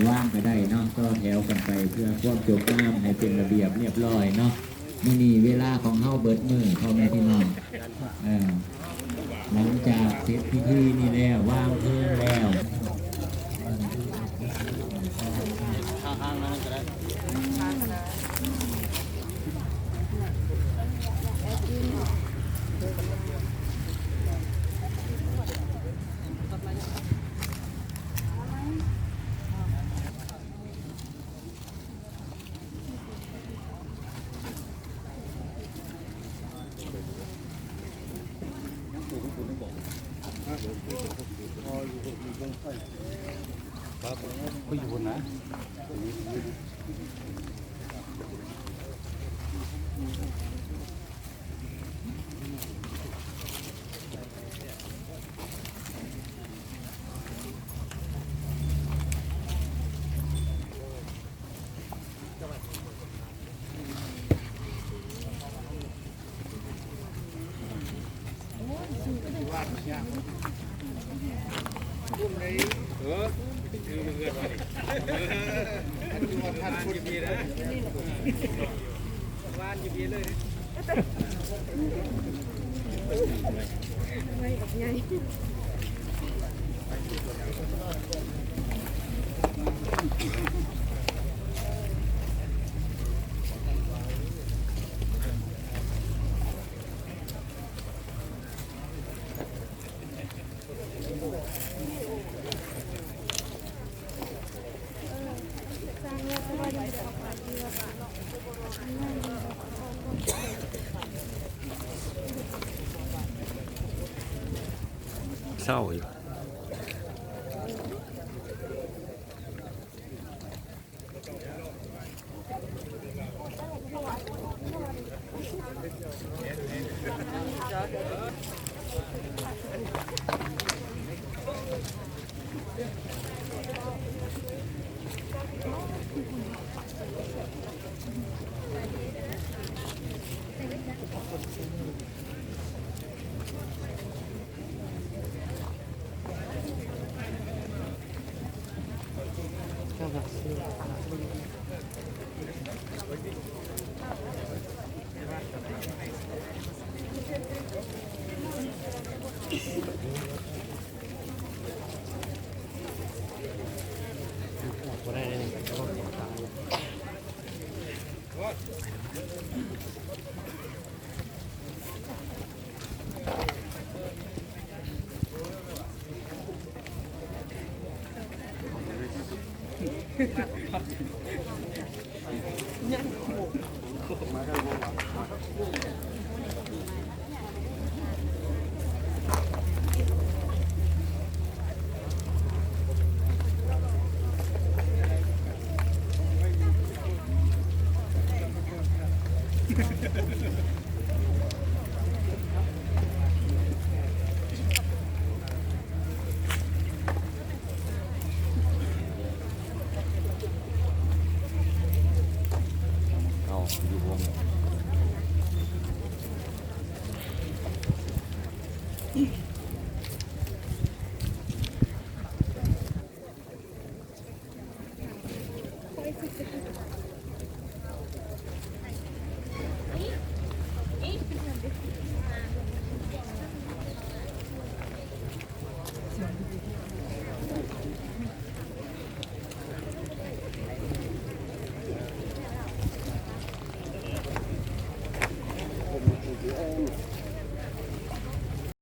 ว่างก็ได้เนาะก็แถวกันไปเพื่อความจบงามให้เป็นระเบียบเรียบร้อยเนาะมื้อนี้เวลาของเฮาเบิดมื้อพ่อแม่พี่น้องหลังจากเสร็จพิธีนี่แล้ววางเพลิงแล้วข้างๆนั้นก็ได้ก็อยู่นะท่านพูดดีนะว่านอยู่ดีเลยไม่กับไงเศร้าอยู่อยู่วง